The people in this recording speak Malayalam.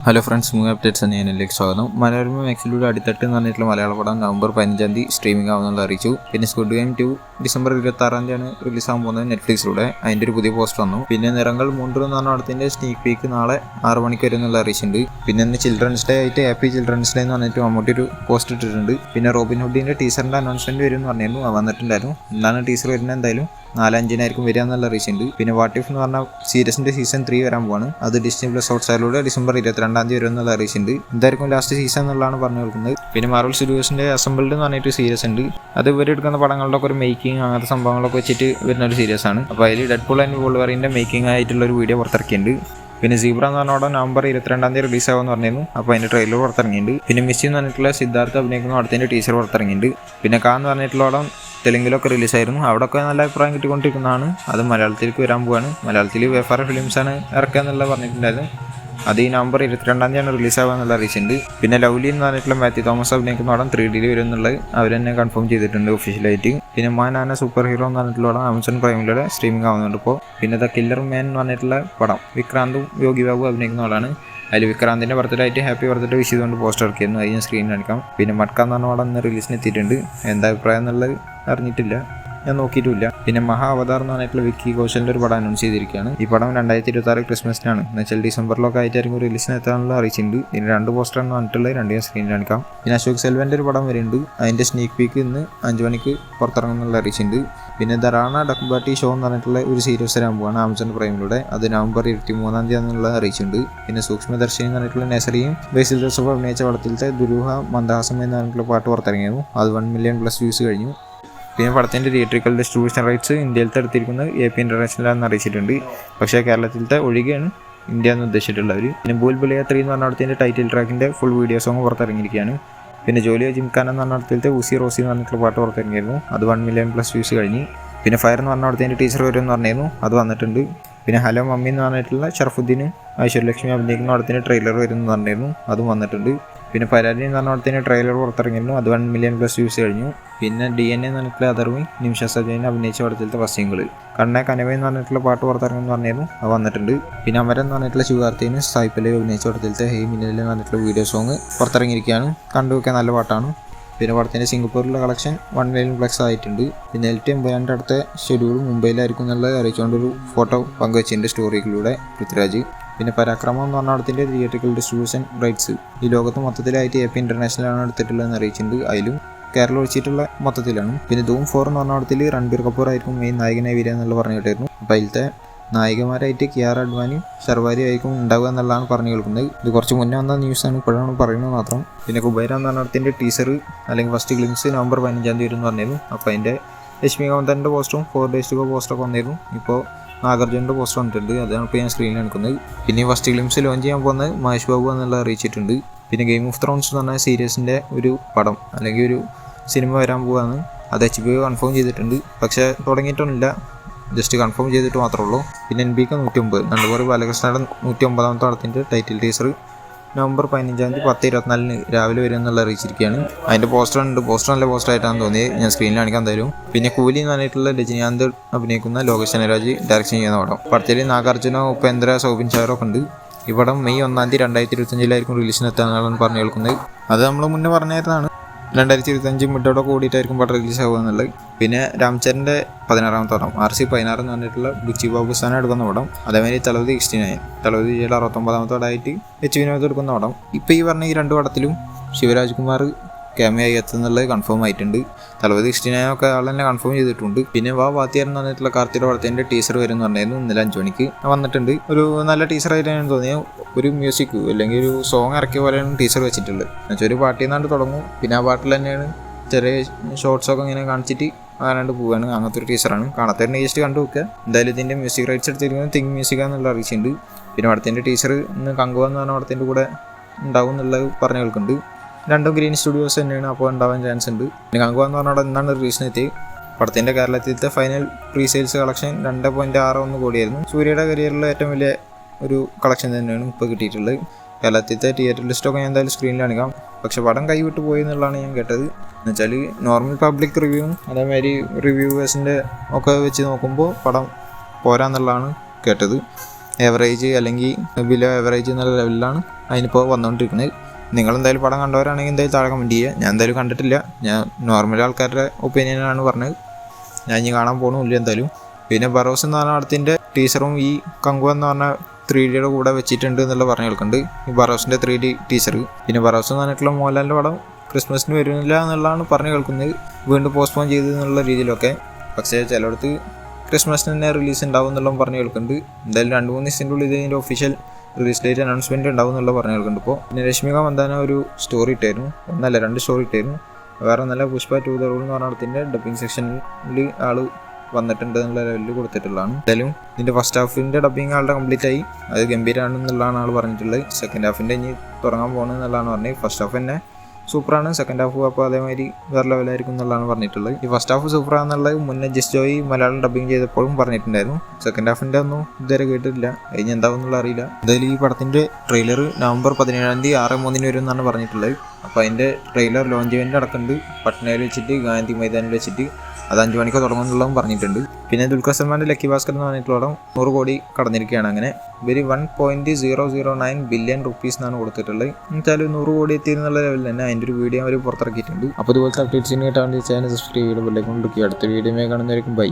ഹലോ ഫ്രണ്ട്സ്, മൂവി അപ്ഡേറ്റ്സ് എന്ന ചാനലിലേക്ക് സ്വാഗതം. മനോരമ മാക്സിലൂടെ അടിത്തട്ട് എന്ന് പറഞ്ഞിട്ടുള്ള മലയാള പടം നവംബർ 15 സ്ട്രീമിംഗ് ആവുന്നത് അറിയിച്ചു. പിന്നെ സ്ക്വിഡ് ഗെയിം 2 ഡിസംബർ 26 റിലീസാകാൻ പോകുന്നത് നെറ്റ്ഫ്ലിക്സിലൂടെ. അതിൻ്റെ ഒരു പുതിയ പോസ്റ്റർ വന്നു. പിന്നെ നിറങ്ങൾ മൂன்று എന്ന് പറഞ്ഞ പടത്തിൻ്റെ സ്നീക്ക് പീക്ക് നാളെ 6 മണിക്ക് വരും എന്നുള്ള അറിയിച്ചിട്ടുണ്ട്. പിന്നെ ഇന്ന് ചിൽഡ്രൻസ് ഡേ ആയിട്ട് ഹാപ്പി ചിൽഡ്രൻസ് ഡേ എന്ന് പറഞ്ഞിട്ട് മമ്മൂട്ടി ഒരു പോസ്റ്റ് ഇട്ടിട്ടുണ്ട്. പിന്നെ റോബിൻ ഹുഡിൻ്റെ ടീസറിൻ്റെ അനൗൺസ്മെൻറ്റ് വരും എന്ന് പറഞ്ഞിരുന്നു, വന്നിട്ടുണ്ടായിരുന്നു. എന്താണ് ടീസർ വരുന്നത്, എന്തായാലും 4-5 വരിക എന്നുള്ള അറിയിച്ചിട്ടുണ്ട്. പിന്നെ വാട്ട് ഇഫ് എന്ന് പറഞ്ഞ സീരീസിൻ്റെ സീസൺ 3 വരാൻ പോവാണ്. അത് ഡിസ്നി പ്ലസ് ഹോട്ട്സ്റ്റാറിലൂടെ ഡിസംബർ 22 വരും എന്നുള്ള അറിയിച്ചിട്ടുണ്ട്. എന്തായിരിക്കും ലാസ്റ്റ് സീസൺ എന്നുള്ളതാണ് പറഞ്ഞു കൊടുക്കുന്നത്. പിന്നെ മാർവൽ സ്റ്റുഡിയോസിൻ്റെ അസംബിൾഡ് എന്ന് പറഞ്ഞിട്ട് സീരീസ് ഉണ്ട്. അത് ഇവരെടുക്കുന്ന പടങ്ങളുടെ ഒക്കെ ഒരു മേക്കിംഗ് അങ്ങനത്തെ സംഭവങ്ങളൊക്കെ വെച്ചിട്ട് വരുന്ന ഒരു സീരീസ് ആണ്. അപ്പോൾ അതിൽ ഡെഡ്പൂൾ ആൻഡ് വോൾവറിൻ്റെ മേക്കിംഗ് ആയിട്ടുള്ള ഒരു വീഡിയോ പുറത്തിറക്കിയിട്ടുണ്ട്. പിന്നെ സീബ്ര എന്ന് പറഞ്ഞ പടം നവംബർ 22 റിലീസാകുമെന്ന് പറഞ്ഞിരുന്നു. അപ്പോൾ അതിൻ്റെ ട്രെയിലർ പുറത്തിറങ്ങിയിട്ടുണ്ട്. പിന്നെ മിസ്സി എന്ന് പറഞ്ഞിട്ടുള്ള സിദ്ധാർത്ഥ അഭിനയിക്കുന്ന പടത്തിൻ്റെ ടീച്ചർ പുറത്തിറങ്ങിയിട്ടുണ്ട്. പിന്നെ കാ എന്ന് പറഞ്ഞിട്ടുള്ള പടം തെലുങ്കിലൊക്കെ റിലീസായിരുന്നു. അവിടെയൊക്കെ നല്ല അഭിപ്രായം കിട്ടിക്കൊണ്ടിരിക്കുന്നതാണ്. അത് മലയാളത്തിലേക്ക് വരാൻ പോവാണ്. മലയാളത്തിൽ വേഫാർ ഫിലിംസാണ് ഇറക്കുക എന്നുള്ള പറഞ്ഞിട്ടുണ്ടായിരുന്നു. അത് ഈ നവംബർ 22 റിലീസാകുക എന്നുള്ള അറിയിച്ചിട്ടുണ്ട്. പിന്നെ ലവ്ലി എന്ന് പറഞ്ഞിട്ടുള്ള മാത്യു തോമസ് അഭിനയിക്കുന്ന പടം 3D വരും എന്നുള്ളത് അവർ തന്നെ കൺഫേം ചെയ്തിട്ടുണ്ട് ഒഫീഷ്യലായിട്ട്. പിന്നെ മാനാന സൂപ്പർ ഹീറോ എന്ന് പറഞ്ഞിട്ടുള്ള പടം ആമസോൺ പ്രൈമിലൂടെ സ്ട്രീമിംഗ് ആവുന്നുണ്ട് ഇപ്പോൾ. പിന്നെ ദ കില്ലർ മാൻ എന്ന് പറഞ്ഞിട്ടുള്ള പടം വിക്രാന്തും യോഗി ബാബു അഭിനയിക്കുന്ന പടമാണ്. അതിൽ വിക്രാന്തിൻ്റെ ബർത്ത്ഡേ ആയിട്ട് ഹാപ്പി ബർത്ത്ഡേ വിഷ് ചെയ്തുകൊണ്ട് പോസ്റ്റർ ഇറക്കിയിരുന്നു. അത് ഞാൻ സ്ക്രീനിൽ കാണിക്കാം. പിന്നെ മട്ക എന്ന് പറഞ്ഞ പടം ഇന്ന് റിലീസിന് എത്തിയിട്ടുണ്ട്. എന്താ അഭിപ്രായം എന്നുള്ളത് അറിഞ്ഞിട്ടില്ല, ഞാൻ നോക്കിയിട്ടുമില്ല. പിന്നെ മഹാ അവതാർ എന്ന് പറഞ്ഞിട്ടുള്ള വിക്കി കൗശലിൻ്റെ ഒരു പടം അനൗൺസ് ചെയ്തിരിക്കുകയാണ്. ഈ പടം 2026 ക്രിസ്മസിനാണ്, എന്നുവെച്ചാൽ ഡിസംബറിലൊക്കെ ആയിട്ടായിരിക്കും റിലീസിന് എത്താനുള്ള അറിയിച്ചിട്ടുണ്ട്. ഇതിന് 2 പോസ്റ്ററാണ് വന്നിട്ടുള്ളത്, 2 ഞാൻ സ്ക്രീനിൽ കാണിക്കാം. പിന്നെ അശോക് സെൽവൻ്റെ ഒരു പടം വരുന്നുണ്ട്. അതിൻ്റെ സ്നീക്ക് പീക്ക് ഇന്ന് 5 മണിക്ക് പുറത്തിറങ്ങുന്നുള്ള അറിയിച്ചിട്ടുണ്ട്. പിന്നെ ദറാണ ഡക്ബാട്ടി ഷോ എന്ന് പറഞ്ഞിട്ടുള്ള ഒരു സീരീസ് വരാൻ പോവാണ് ആമസോൺ പ്രൈമിലൂടെ. അത് നവംബർ 23 എന്നുള്ളത് അറിയിച്ചിട്ടുണ്ട്. പിന്നെ സൂക്ഷ്മദർശിനി എന്ന് പറഞ്ഞിട്ടുള്ള നസറിയും ബേസിൽ ജോസഫ് അഭിനയിച്ച പടത്തിലത്തെ ദുരൂഹ മന്ദഹാസം എന്ന് പറഞ്ഞിട്ടുള്ള പാട്ട് പുറത്തിറങ്ങിയിരുന്നു. അത് 1 മില്യൺ+ വ്യൂസ് കഴിഞ്ഞു. പിന്നെ പടത്തിൻ്റെ തിയേറ്ററിക്കൽ ഡിസ്ട്രിബ്യൂഷൻ റൈറ്റ്സ് ഇന്ത്യയിലത്തെ എടുത്തിരിക്കുന്നത് AP ഇൻ്റർനാഷണലാണെന്ന് അറിയിച്ചിട്ടുണ്ട്. പക്ഷേ കേരളത്തിലത്തെ ഒഴികെയാണ് ഇന്ത്യ എന്ന് ഉദ്ദേശിച്ചിട്ടുള്ളവർ. പിന്നെ ബൂൽ ബുലിയ 3 എന്ന് പറഞ്ഞ പടത്തിൻ്റെ ടൈറ്റിൽ ട്രാക്കിൻ്റെ ഫുൾ വീഡിയോ സോങ് പുറത്തിറങ്ങിയിരിക്കുകയാണ്. പിന്നെ ജോലിയോ ജിംഖാന എന്ന് പറഞ്ഞ പടത്തിലത്തെ ഊസി റോസി എന്ന് പറഞ്ഞിട്ടുള്ള പാട്ട് പുറത്തിറങ്ങിയിരുന്നു. അത് 1 മില്യൺ+ വ്യൂസ് കഴിഞ്ഞ്. പിന്നെ ഫയർ എന്ന് പറഞ്ഞ പടത്തിൻ്റെ ടീച്ചർ വരും എന്ന് പറഞ്ഞിരുന്നു, അത് വന്നിട്ടുണ്ട്. പിന്നെ ഹലോ മമ്മി എന്ന് പറഞ്ഞിട്ടുള്ള ഷറഫുദ്ദീനും ഐശ്വര്യലക്ഷ്മി അഭിനയിക്കുന്ന പടത്തിൻ്റെ ട്രെയിലർ വരും എന്ന് പറഞ്ഞിരുന്നു, അതും വന്നിട്ടുണ്ട്. പിന്നെ പരാതി എന്ന് പറഞ്ഞ പടത്തിൻ്റെ ട്രെയിലർ പുറത്തിറങ്ങിയിരുന്നു. അത് 1 മില്യൺ+ വ്യൂസ് കഴിഞ്ഞു. പിന്നെ DNA എന്ന് പറഞ്ഞിട്ടുള്ള അതർവി നിമിഷ സജയൻ അഭിനയിച്ച പടത്തിലത്തെ ഫസ്റ്റ് സിംഗിൾ കണ്ണേ കനവേ എന്ന് പറഞ്ഞിട്ടുള്ള പാട്ട് പുറത്തിറങ്ങുമെന്ന് പറഞ്ഞിരുന്നു, അത് വന്നിട്ടുണ്ട്. പിന്നെ അമരൻ എന്ന് പറഞ്ഞിട്ടുള്ള ശിവാർത്തിന് സായിപ്പലേ അഭിനയിച്ച പടത്തിലത്തെ ഹേയ് മിന്നൽ എന്ന് പറഞ്ഞിട്ടുള്ള വീഡിയോ സോങ് പുറത്തിറങ്ങിയിരിക്കുകയാണ്. കണ്ടുവെക്കാൻ നല്ല പാട്ടാണ്. പിന്നെ പടത്തിൻ്റെ സിംഗപ്പൂരിലുള്ള കളക്ഷൻ 1 മില്യൺ+ ആയിട്ടുണ്ട്. പിന്നെ LT82 അടുത്ത ഷെഡ്യൂൾ മുംബൈയിലായിരിക്കും എന്നുള്ളത് അറിയിച്ചുകൊണ്ടൊരു ഫോട്ടോ പങ്കുവച്ചിട്ടുണ്ട് സ്റ്റോറികളിലൂടെ പൃഥ്വിരാജ്. പിന്നെ പരാക്രമം എന്ന് പറഞ്ഞ പടത്തിൻ്റെ തിയേറ്ററിക്കൽ ഡിസ്ട്രിബ്യൂഷൻ റൈറ്റ്സ് ഈ ലോകത്ത് മൊത്തത്തിലായിട്ട് AP ഇൻ്റർനാഷണലാണ് എടുത്തിട്ടുള്ളതെന്ന് അറിയിച്ചിട്ടുണ്ട്. അതിലും കേരളം ഒഴിച്ചിട്ടുള്ള മൊത്തത്തിലാണ്. പിന്നെ ധൂം 4 എന്ന് പറഞ്ഞ പടത്തിൽ രൺബീർ കപൂർ ആയിരിക്കും മെയിൻ നായകനായി വരിക എന്നുള്ള പറഞ്ഞു കേട്ടായിരുന്നു. അപ്പോൾ അതിലത്തെ നായികമാരായിട്ട് കിയാറ അഡ്വാനിയും ശർവാരി ആയിരിക്കും ഉണ്ടാവുക എന്നുള്ളതാണ് പറഞ്ഞു കേൾക്കുന്നത്. ഇത് കുറച്ച് മുന്നേ വന്ന ന്യൂസാണ്, ഇപ്പോഴാണ് പറയുന്നത് മാത്രം. പിന്നെ കുബൈര എന്ന പടത്തിൻ്റെ ടീസർ അല്ലെങ്കിൽ ഫസ്റ്റ് ഗ്ലിംസ് നവംബർ 15 വരും എന്ന് പറഞ്ഞിരുന്നു. അപ്പോൾ അതിൻ്റെ ലക്ഷ്മി കാന്തൻ്റെ പോസ്റ്ററും 4 days to go പോസ്റ്ററൊക്കെ വന്നിരുന്നു. ഇപ്പോൾ നാഗർജുൻ്റെ പോസ്റ്റർ വന്നിട്ടുണ്ട്, അതാണ് ഇപ്പോൾ ഞാൻ സ്ക്രീനിൽ എടുക്കുന്നത്. പിന്നെ ഫസ്റ്റ് ഗ്ലിംസ് ലോഞ്ച് ചെയ്യാൻ പോകുന്നത് മഹേഷ് ബാബു എന്നുള്ളത് അറിയിച്ചിട്ടുണ്ട്. പിന്നെ ഗെയിം ഓഫ് ത്രോൺസ് എന്ന് പറഞ്ഞ സീരീസിൻ്റെ ഒരു പടം അല്ലെങ്കിൽ ഒരു സിനിമ വരാൻ പോവുകയാണ്. അത് HBO കൺഫേം ചെയ്തിട്ടുണ്ട്, പക്ഷേ തുടങ്ങിയിട്ടൊന്നുമില്ല, ജസ്റ്റ് കൺഫേം ചെയ്തിട്ട് മാത്രമേ ഉള്ളൂ. പിന്നെ NBK 109 നണ്ടുപോലെ ബാലകൃഷ്ണയുടെ 109ാമത്തെ പടത്തിൻ്റെ ടൈറ്റിൽ ടീസർ നവംബർ 15 10:24 രാവിലെ വരും എന്നുള്ള അറിയിച്ചിരിക്കുകയാണ്. അതിൻ്റെ പോസ്റ്റർ നല്ല പോസ്റ്ററായിട്ടാണ് തോന്നിയത്, ഞാൻ സ്ക്രീനിൽ കാണിക്കാൻ തരും. പിന്നെ കൂലി എന്ന് പറഞ്ഞിട്ടുള്ള രജനീകാന്ത് അഭിനയിക്കുന്ന ലോകേഷ് കനരാജ് ഡയറക്ഷൻ ചെയ്യുന്ന പടം. പടത്തിൽ നാഗാർജുന, ഉപേന്ദ്ര, സൗബിൻ ഷാറൊക്കെ ഉണ്ട്. ഈ പടം മെയ് 1 2025 റിലീസിന് എത്താനാണ് പറഞ്ഞു കേൾക്കുന്നത്. അത് നമ്മൾ മുന്നേ പറഞ്ഞായിരുന്നതാണ്, 2025 മിഡോടെ കൂടിയിട്ടായിരിക്കും പടം റിലീസ് ആവുക എന്നുള്ളത്. പിന്നെ രാംചരൻ്റെ 16ാമത്തെ പടം RC16 എന്ന് പറഞ്ഞിട്ടുള്ള ബുച്ചി ബാബുസ്ഥാനം എടുക്കുന്ന പടം. അതേമാതിരി തലവതി 69 തലവതി 69ാമത്തെ പടമായിട്ട് H വിനോദ് എടുക്കുന്ന പടം. ഇപ്പോൾ ഈ പറഞ്ഞ ഈ 2 പടത്തിലും ശിവരാജ് കുമാർ ക്യാമിയായി എത്തുന്നുള്ളത് കൺഫേം ആയിട്ടുണ്ട്. തലവതി 69 ആൾ തന്നെ കൺഫേം ചെയ്തിട്ടുണ്ട്. പിന്നെ വാത്തിയാർ എന്ന് പറഞ്ഞിട്ടുള്ള കാർത്തിയുടെ പടത്തിൻ്റെ ടീസർ വരും എന്ന് പറഞ്ഞായിരുന്നു, ഇന്നലെ 5 മണിക്ക് വന്നിട്ടുണ്ട്. ഒരു നല്ല ടീച്ചറായിട്ടാണ് തോന്നിയത്. ഒരു മ്യൂസിക് അല്ലെങ്കിൽ ഒരു സോങ് ഇറക്കിയ പോലെയാണ് ടീച്ചർ വെച്ചിട്ടുള്ളത്. എന്നുവെച്ചാൽ ഒരു പാട്ടിൽ നിന്നാണ്ട് തുടങ്ങും, പിന്നെ ആ പാട്ടിൽ തന്നെയാണ് ചെറിയ ഷോർട്സൊക്കെ ഇങ്ങനെ കാണിച്ചിട്ട് ആരാണ്ട് പോവുകയാണ്. അങ്ങനത്തെ ഒരു ടീച്ചറാണ്. കാണാത്തവരുടെ ജസ്റ്റ് കണ്ടു വെക്കുക. എന്തായാലും ഇതിൻ്റെ മ്യൂസിക് റൈറ്റ്സ് എടുത്തിരിക്കുന്നത് തിങ് മ്യൂസിക്കാന്നുള്ള അറിയിച്ചിട്ടുണ്ട്. പിന്നെ പടത്തിൻ്റെ ടീച്ചർ ഇന്ന് കങ്കുവ എന്ന് പറഞ്ഞ പടത്തിൻ്റെ കൂടെ ഉണ്ടാവും എന്നുള്ളത് പറഞ്ഞു കേൾക്കുന്നുണ്ട്. 2 ഗ്രീൻ സ്റ്റുഡിയോസ് തന്നെയാണ്, അപ്പോൾ ഉണ്ടാവാൻ ചാൻസ് ഉണ്ട്. പിന്നെ കങ്കുവ എന്ന് പറഞ്ഞാൽ എന്നാണ് റിലീസിന് എത്തിയത്. പടത്തിൻ്റെ കേരളത്തിലത്തെ ഫൈനൽ പ്രീ സെയിൽസ് കളക്ഷൻ 2.61 കോടിയായിരുന്നു. സൂര്യയുടെ കരിയറിലെ ഏറ്റവും വലിയ ഒരു കളക്ഷൻ തന്നെയാണ് ഇപ്പോൾ കിട്ടിയിട്ടുള്ളത്. കേരളത്തിലത്തെ തിയേറ്റർ ലിസ്റ്റൊക്കെ ഞാൻ എന്തായാലും സ്ക്രീനിൽ കാണിക്കാം. പക്ഷെ പടം കൈവിട്ട് പോയി എന്നുള്ളതാണ് ഞാൻ കേട്ടത്. എന്നുവെച്ചാൽ നോർമൽ പബ്ലിക് റിവ്യൂവും അതേമാതിരി റിവ്യൂവേഴ്സിൻ്റെ ഒക്കെ വെച്ച് നോക്കുമ്പോൾ പടം പോരാന്നുള്ളതാണ് കേട്ടത്. ഏവറേജ് അല്ലെങ്കിൽ ബിലോ ഏവറേജ് എന്നുള്ള ലെവലിലാണ് അതിനിപ്പോൾ വന്നുകൊണ്ടിരിക്കുന്നത്. നിങ്ങളെന്തായാലും പടം കണ്ടവരാണെങ്കിൽ എന്തായാലും താഴെ കമൻറ്റ് ചെയ്യുക. ഞാൻ എന്തായാലും കണ്ടിട്ടില്ല, ഞാൻ നോർമൽ ആൾക്കാരുടെ ഒപ്പീനിയനാണ് പറഞ്ഞത്. ഞാൻ ഇനി കാണാൻ പോകണമില്ല എന്തായാലും. പിന്നെ ബറോസ് എന്ന് പറഞ്ഞ പടത്തിൻ്റെ ടീച്ചറും ഈ കങ്കു എന്ന് പറഞ്ഞ 3Dയുടെ കൂടെ വെച്ചിട്ടുണ്ട് എന്നുള്ള പറഞ്ഞു കേൾക്കുന്നുണ്ട്, ഈ ബറോസിൻ്റെ 3D ടീച്ചർ. പിന്നെ ബറോസ് എന്ന് പറഞ്ഞിട്ടുള്ള മോഹൻലാലിൻ്റെ പടം ക്രിസ്മസിന് വരുന്നില്ല എന്നുള്ളതാണ് പറഞ്ഞു കേൾക്കുന്നത്, വീണ്ടും പോസ്റ്റ്പോൺ ചെയ്തു എന്നുള്ള രീതിയിലൊക്കെ. പക്ഷേ ചിലയിടത്ത് ക്രിസ്മസിന് തന്നെ റിലീസ് ഉണ്ടാവും എന്നുള്ളത് പറഞ്ഞു കേൾക്കുന്നുണ്ട്. എന്തായാലും 2-3 ദിവസത്തിൻ്റെ ഉള്ളിൽ ഇതിൻ്റെ ഒഫീഷ്യൽ റിലീസ് ഡേറ്റ് അനൗൺസ്മെൻറ്റ് ഉണ്ടാവും എന്നുള്ള പറഞ്ഞു കേൾക്കുന്നുണ്ട്. ഇപ്പോൾ പിന്നെ രശ്മിക മന്ദാന ഒരു സ്റ്റോറി ഇട്ടായിരുന്നു, 2 സ്റ്റോറി ഇട്ടായിരുന്നു. വേറെ നല്ല പുഷ്പ 2 ദ റൂൾ എന്ന് പറഞ്ഞ പടത്തിൻ്റെ ഡബ്ബിങ് സെക്ഷനിൽ ആൾ വന്നിട്ടുണ്ട് എന്നുള്ള ലെവലിൽ കൊടുത്തിട്ടുള്ളതാണ്. എന്തായാലും ഇതിൻ്റെ ഫസ്റ്റ് ഹാഫിൻ്റെ ഡബ്ബിങ് ആളുടെ കംപ്ലീറ്റ് ആയി, അത് ഗംഭീരമാണെന്നുള്ളതാണ് ആൾ പറഞ്ഞിട്ടുള്ളത്. സെക്കൻഡ് ഹാഫിൻ്റെ ഇനി തുടങ്ങാൻ പോകുന്നതെന്നുള്ളതാണ് പറഞ്ഞത്. ഫസ്റ്റ് ഹാഫ് തന്നെ സൂപ്പറാണ്, സെക്കൻഡ് ഹാഫ് അപ്പോൾ അതേമാതിരി വേറെ ലെവലായിരിക്കും എന്നുള്ളതാണ് പറഞ്ഞിട്ടുള്ളത്. ഈ ഫസ്റ്റ് ഹാഫ് സൂപ്പറാണെന്നുള്ളത് മുന്നേ ജസ്റ്റ് ജോയി മലയാളം ഡബ്ബിങ് ചെയ്തപ്പോഴും പറഞ്ഞിട്ടുണ്ടായിരുന്നു. സെക്കൻഡ് ഹാഫിൻ്റെ ഒന്നും ഇതുവരെ കേട്ടിട്ടില്ല, കഴിഞ്ഞ് എന്താവുന്നുള്ള അറിയില്ല. എന്തായാലും ഈ പടത്തിൻ്റെ ട്രെയിലർ നവംബർ 17 3 വരും എന്നാണ് പറഞ്ഞിട്ടുള്ളത്. അപ്പോൾ അതിൻ്റെ ട്രെയിലർ ലോഞ്ച് ഇവൻ്റ് നടക്കുന്നുണ്ട് പട്നയിൽ വെച്ചിട്ട്, ഗാന്ധി മൈതാനിൽ വെച്ചിട്ട്. അത് 5 മണിക്ക് തുടങ്ങുന്നുള്ളതും പറഞ്ഞിട്ടുണ്ട്. പിന്നെ ദുൽഖർ സൽമാൻ്റെ ലക്കി ഭാസ്കർ എന്ന് പറഞ്ഞിട്ടുള്ള 100 കോടി കടന്നിരിക്കുകയാണ്. അങ്ങനെ ഇവർ 1.009 ബില്യൺ റുപ്പീസ് എന്നാണ് കൊടുത്തിട്ടുള്ളത്. എന്നുവെച്ചാൽ 100 കോടി എത്തിയെന്നുള്ള ലെവലിൽ തന്നെ അതിൻ്റെ ഒരു വീഡിയോ അവർ പുറത്തിറക്കിയിട്ടുണ്ട്. അപ്പോൾ ഇതുപോലത്തെ അപ്ഡേറ്റ്സിന് കിട്ടാൻ വേണ്ടി ചാനൽ സബ്സ്ക്രൈബ് ചെയ്ത് ബെല്ലൈക്കൺ ക്ലിക്ക് ചെയ്യുക. അടുത്ത വീഡിയോ കാണുന്നതായിരിക്കും. ബൈ.